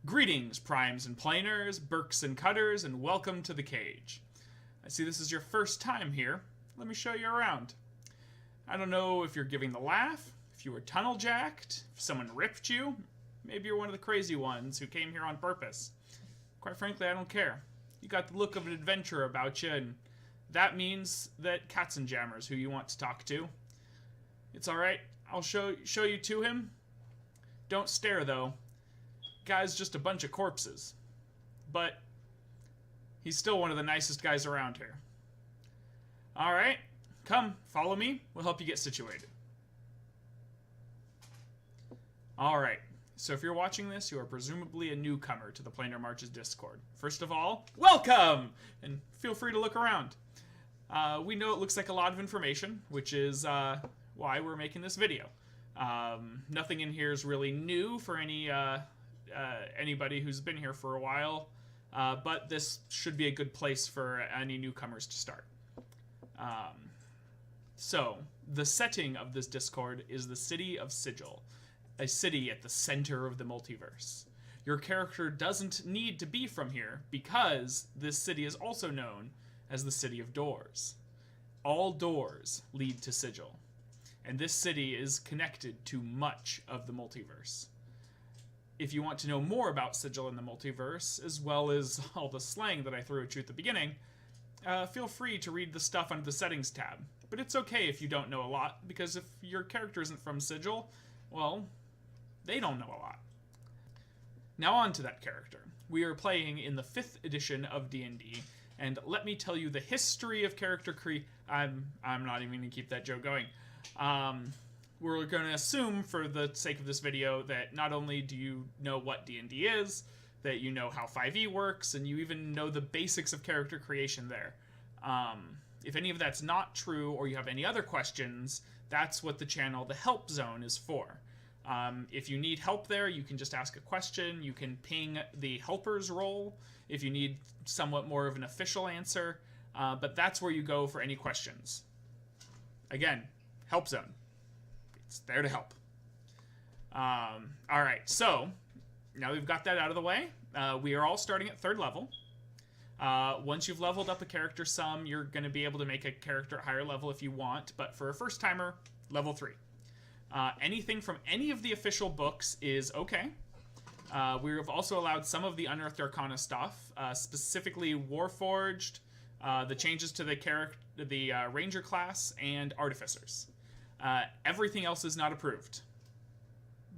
Greetings, primes and planers, Burks and cutters, and welcome to the cage. I see this is your first time here. Let me show you around. I don't know if you're giving the laugh, if you were tunnel jacked, if someone ripped you. Maybe you're one of the crazy ones who came here on purpose. Quite frankly, I don't care. You got the look of an adventurer about you, and that means that Katzenjammer's who you want to talk to. It's alright, I'll show you to him. Don't stare, though. Guy's just a bunch of corpses. But he's still one of the nicest guys around here. Alright, come, follow me. We'll help you get situated. Alright, so if you're watching this, you are presumably a newcomer to the Planar Marches Discord. First of all, welcome! And feel free to look around. We know it looks like a lot of information, which is why we're making this video. Nothing in here is really new for anybody who's been here for a while, but this should be a good place for any newcomers to start. So, the setting of this Discord is the city of Sigil, a city at the center of the multiverse. Your character doesn't need to be from here because this city is also known as the City of Doors. All doors lead to Sigil, and this city is connected to much of the multiverse. If you want to know more about Sigil in the multiverse, as well as all the slang that I threw at you at the beginning, feel free to read the stuff under the Settings tab. But it's okay if you don't know a lot, because if your character isn't from Sigil, well, they don't know a lot. Now on to that character. We are playing in the 5th edition of D&D, and let me tell you the history of character I'm not even going to keep that joke going. We're going to assume, for the sake of this video, that not only do you know what D&D is, that you know how 5e works, and you even know the basics of character creation there. If any of that's not true, or you have any other questions, that's what the channel, the Help Zone, is for. If you need help there, you can just ask a question. You can ping the helper's role if you need somewhat more of an official answer, but that's where you go for any questions. Again, Help Zone. It's there to help. Alright, so now we've got that out of the way. We are all starting at 3rd level. Once you've leveled up a character some, you're going to be able to make a character at higher level if you want, but for a first timer, level 3. Anything from any of the official books is okay. We've also allowed some of the Unearthed Arcana stuff, specifically Warforged, the changes to the Ranger class, and Artificers. Everything else is not approved.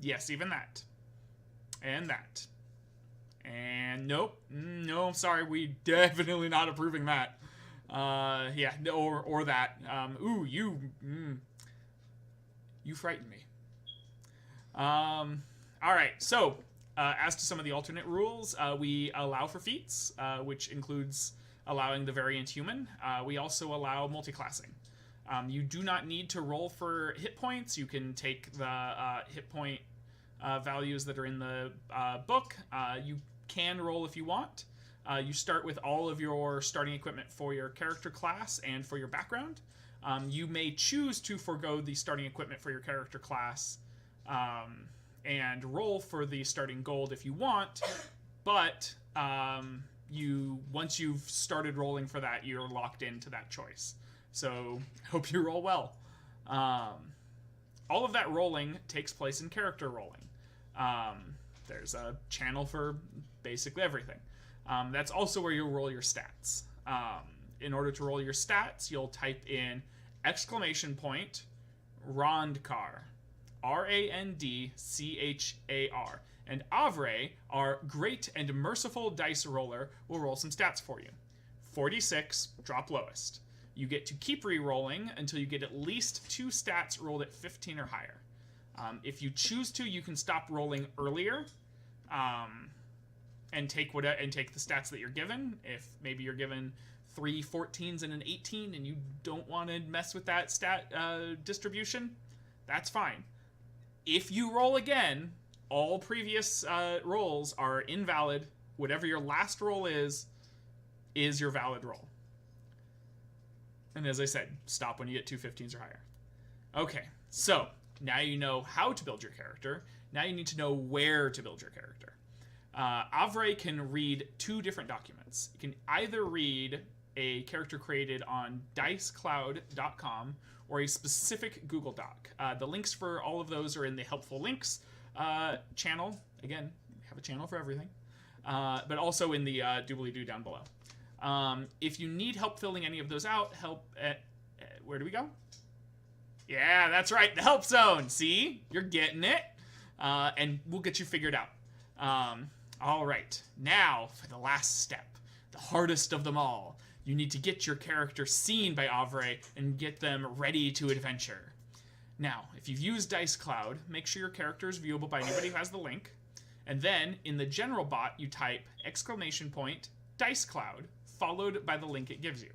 Yes, even that. And that. And nope. No, sorry, we definitely not approving that. Yeah, or that. Ooh, you frighten me. Alright, so, as to some of the alternate rules, we allow for feats, which includes allowing the variant human. We also allow multiclassing. You do not need to roll for hit points. You can take the hit point values that are in the book. You can roll if you want. You start with all of your starting equipment for your character class and for your background. You may choose to forego the starting equipment for your character class and roll for the starting gold if you want, but once you've started rolling for that, you're locked into that choice. So, hope you roll well. All of that rolling takes place in character rolling. There's a channel for basically everything. That's also where you'll roll your stats. In order to roll your stats, you'll type in !Randchar, R-A-N-D-C-H-A-R. And Avre, our great and merciful dice roller, will roll some stats for you. 46, drop lowest. You get to keep re-rolling until you get at least 2 stats rolled at 15 or higher. If you choose to, you can stop rolling earlier and take the stats that you're given. If maybe you're given 3 14s and an 18 and you don't want to mess with that stat distribution, that's fine. If you roll again, all previous rolls are invalid. Whatever your last roll is your valid roll. And as I said, stop when you get 2 15s or higher. Okay, so now you know how to build your character. Now you need to know where to build your character. Avre can read two different documents. It can either read a character created on DiceCloud.com or a specific Google Doc. The links for all of those are in the helpful links channel. Again, we have a channel for everything. But also in the doobly-doo down below. If you need help filling any of those out, where do we go? Yeah, that's right, the help zone. See? You're getting it. And we'll get you figured out. All right, now for the last step, the hardest of them all. You need to get your character seen by Avre and get them ready to adventure. Now, if you've used DiceCloud, make sure your character is viewable by anybody who has the link. And then, in the general bot, you type !DiceCloud, followed by the link it gives you.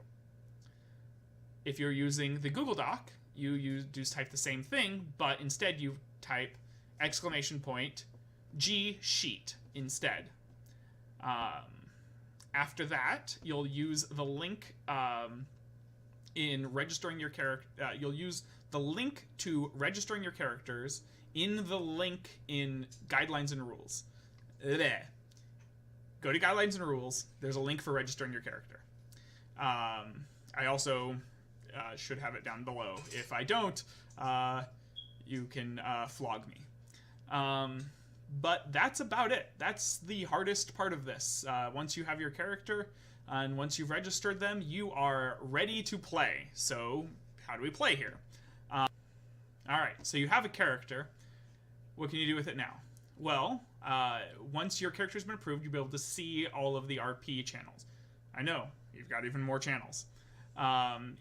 If you're using the Google Doc, you just type the same thing, but instead you type !G-sheet instead. After that, you'll use the link in registering your character. You'll use the link to registering your characters in the link in Guidelines and Rules. There. Go to Guidelines and Rules. There's a link for registering your character. I also should have it down below. If I don't, you can flog me. But that's about it. That's the hardest part of this. Once you have your character and once you've registered them, you are ready to play. So how do we play here? All right, so you have a character. What can you do with it now? Well, once your character's been approved, you'll be able to see all of the RP channels. I know, you've got even more channels.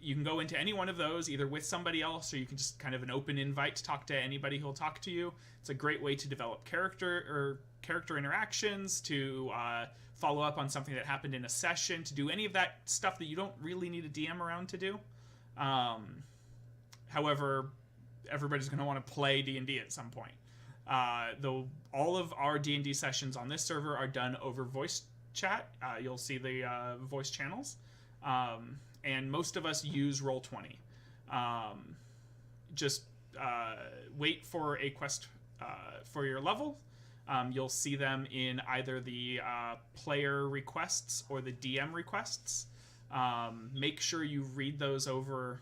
You can go into any one of those, either with somebody else, or you can just kind of an open invite to talk to anybody who'll talk to you. It's a great way to develop character interactions, to follow up on something that happened in a session, to do any of that stuff that you don't really need a DM around to do. However, everybody's going to want to play D&D at some point. Though all of our D&D sessions on this server are done over voice chat. You'll see the voice channels. And most of us use Roll20. Just wait for a quest for your level. You'll see them in either the player requests or the DM requests. Make sure you read those over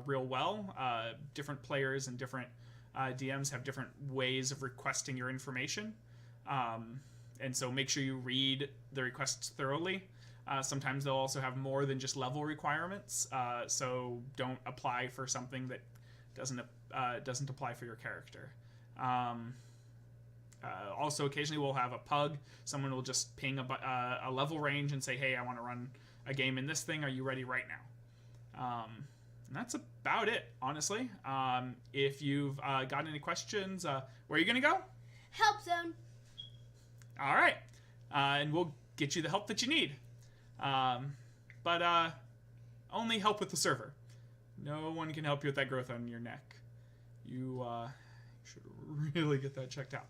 real well. Different players and different DMs have different ways of requesting your information. And so make sure you read the requests thoroughly. Sometimes they'll also have more than just level requirements, so don't apply for something that doesn't apply for your character. Also, occasionally we'll have a pug. Someone will just ping a level range and say, "Hey, I want to run a game in this thing. Are you ready right now?" And that's about it, honestly. If you've got any questions, where are you gonna go? Help zone. All right, and we'll get you the help that you need. But only help with the server. No one can help you with that growth on your neck. You should really get that checked out.